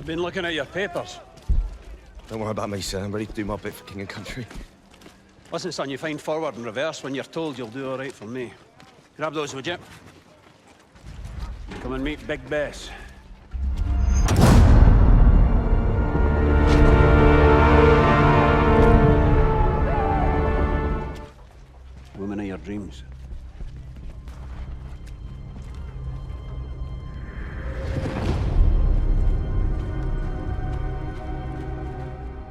been looking at your papers. Don't worry about me, sir. I'm ready to do my bit for king and country. Listen, son, you find forward and reverse when you're told you'll do all right for me. Grab those, would you? Come and meet Big Bess. Woman of your dreams.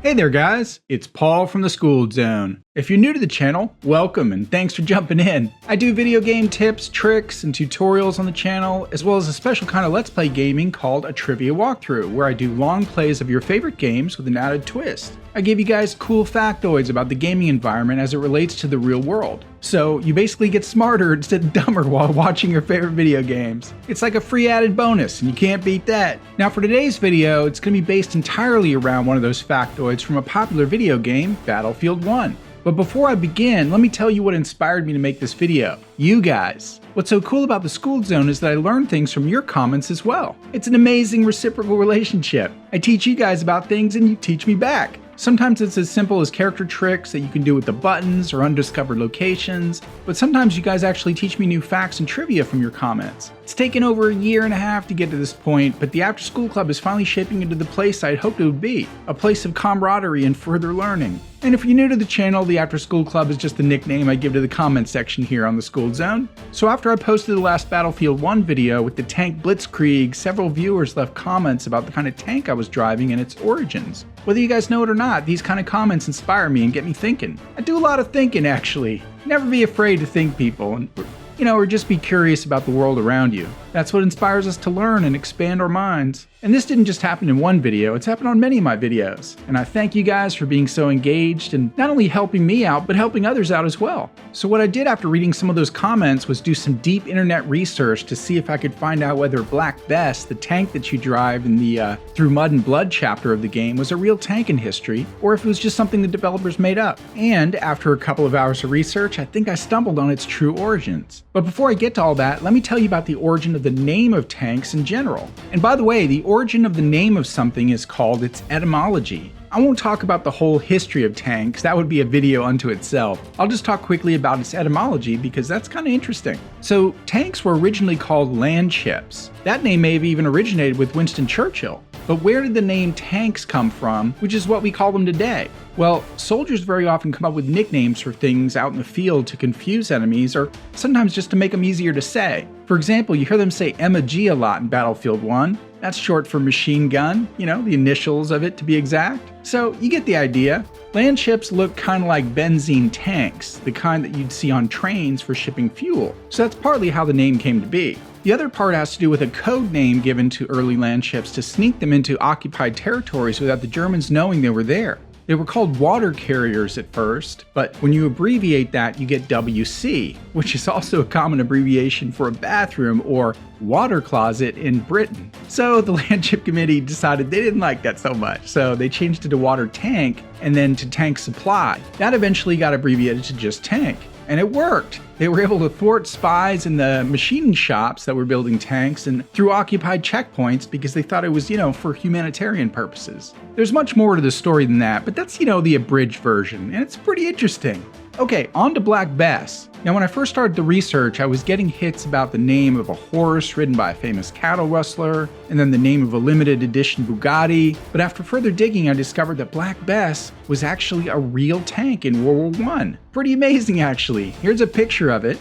Hey there guys, it's Paul from the Skooled Zone. If you're new to the channel, welcome and thanks for jumping in. I do video game tips, tricks, and tutorials on the channel, as well as a special kind of Let's Play gaming called a trivia walkthrough, where I do long plays of your favorite games with an added twist. I give you guys cool factoids about the gaming environment as it relates to the real world. So you basically get smarter instead of dumber while watching your favorite video games. It's like a free added bonus and you can't beat that. Now for today's video, it's going to be based entirely around one of those factoids from a popular video game, Battlefield 1. But before I begin, let me tell you what inspired me to make this video. You guys. What's so cool about the Skooled Zone is that I learn things from your comments as well. It's an amazing reciprocal relationship. I teach you guys about things and you teach me back. Sometimes it's as simple as character tricks that you can do with the buttons or undiscovered locations, but sometimes you guys actually teach me new facts and trivia from your comments. It's taken over a year and a half to get to this point, but the After School Club is finally shaping into the place I'd hoped it would be, a place of camaraderie and further learning. And if you're new to the channel, the After School Club is just the nickname I give to the comment section here on the Skooled Zone. So after I posted the last Battlefield 1 video with the tank Blitzkrieg, several viewers left comments about the kind of tank I was driving and its origins. Whether you guys know it or not, these kind of comments inspire me and get me thinking. I do a lot of thinking, actually. Never be afraid to think, people, and or just be curious about the world around you. That's what inspires us to learn and expand our minds. And this didn't just happen in one video, it's happened on many of my videos. And I thank you guys for being so engaged and not only helping me out, but helping others out as well. So what I did after reading some of those comments was do some deep internet research to see if I could find out whether Black Bess, the tank that you drive in the Through Mud and Blood chapter of the game, was a real tank in history, or if it was just something the developers made up. And after a couple of hours of research, I think I stumbled on its true origins. But before I get to all that, let me tell you about the origin of the name of tanks in general. And by the way, the origin of the name of something is called its etymology. I won't talk about the whole history of tanks, that would be a video unto itself. I'll just talk quickly about its etymology because that's kind of interesting. So, tanks were originally called land ships. That name may have even originated with Winston Churchill. But where did the name tanks come from, which is what we call them today? Well, soldiers very often come up with nicknames for things out in the field to confuse enemies, or sometimes just to make them easier to say. For example, you hear them say MG a lot in Battlefield 1. That's short for machine gun, the initials of it to be exact. So you get the idea. Land ships look kind of like benzene tanks, the kind that you'd see on trains for shipping fuel. So that's partly how the name came to be. The other part has to do with a code name given to early land ships to sneak them into occupied territories without the Germans knowing they were there. They were called water carriers at first, but when you abbreviate that, you get WC, which is also a common abbreviation for a bathroom or water closet in Britain. So the Land Ship Committee decided they didn't like that so much, so they changed it to water tank and then to tank supply. That eventually got abbreviated to just tank. And it worked. They were able to thwart spies in the machining shops that were building tanks and through occupied checkpoints because they thought it was, for humanitarian purposes. There's much more to the story than that, but that's, the abridged version, and it's pretty interesting. Okay, on to Black Bess. Now when I first started the research, I was getting hits about the name of a horse ridden by a famous cattle rustler, and then the name of a limited edition Bugatti, but after further digging I discovered that Black Bess was actually a real tank in World War I. Pretty amazing actually. Here's a picture of it.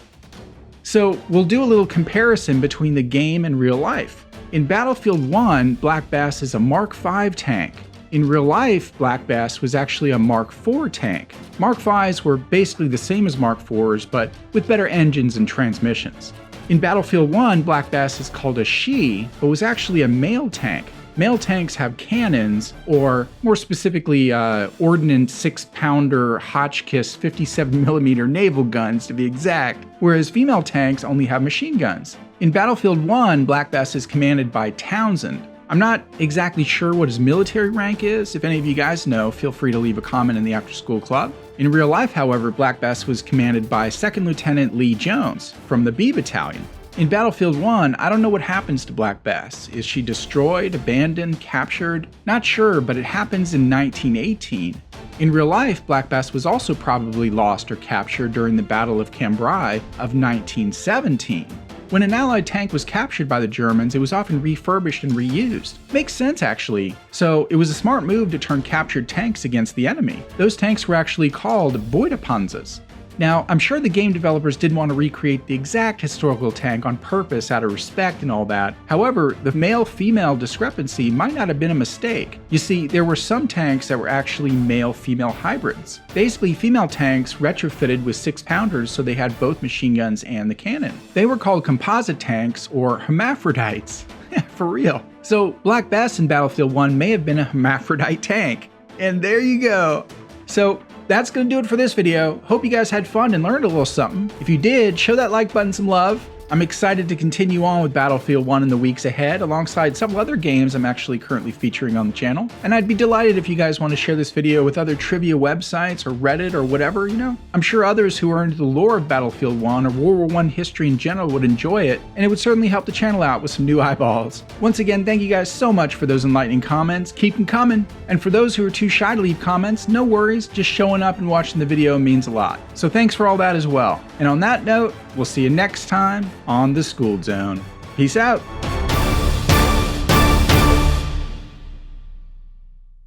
So we'll do a little comparison between the game and real life. In Battlefield 1, Black Bess is a Mark V tank. In real life, Black Bess was actually a Mark IV tank. Mark Vs were basically the same as Mark IVs, but with better engines and transmissions. In Battlefield 1, Black Bess is called a she, but was actually a male tank. Male tanks have cannons, or more specifically, Ordnance 6-pounder Hotchkiss 57mm naval guns to be exact, whereas female tanks only have machine guns. In Battlefield 1, Black Bess is commanded by Townsend. I'm not exactly sure what his military rank is. If any of you guys know, feel free to leave a comment in the After School Club. In real life, however, Black Bess was commanded by 2nd Lieutenant Lee Jones from the B Battalion. In Battlefield 1, I don't know what happens to Black Bess. Is she destroyed, abandoned, captured? Not sure, but it happens in 1918. In real life, Black Bess was also probably lost or captured during the Battle of Cambrai of 1917. When an Allied tank was captured by the Germans, it was often refurbished and reused. Makes sense, actually. So it was a smart move to turn captured tanks against the enemy. Those tanks were actually called Beutepanzers. Now, I'm sure the game developers didn't want to recreate the exact historical tank on purpose out of respect and all that. However, the male-female discrepancy might not have been a mistake. You see, there were some tanks that were actually male-female hybrids. Basically, female tanks retrofitted with 6-pounders so they had both machine guns and the cannon. They were called composite tanks or hermaphrodites. For real. So, Black Bess in Battlefield 1 may have been a hermaphrodite tank. And there you go. So, that's going to do it for this video. Hope you guys had fun and learned a little something. If you did, show that like button some love. I'm excited to continue on with Battlefield 1 in the weeks ahead, alongside several other games I'm actually currently featuring on the channel. And I'd be delighted if you guys want to share this video with other trivia websites or Reddit or whatever, you know. I'm sure others who are into the lore of Battlefield 1 or World War I history in general would enjoy it, and it would certainly help the channel out with some new eyeballs. Once again, thank you guys so much for those enlightening comments. Keep them coming. And for those who are too shy to leave comments, no worries, just showing up and watching the video means a lot. So thanks for all that as well. And on that note, we'll see you next time on the Skooled Zone. Peace out.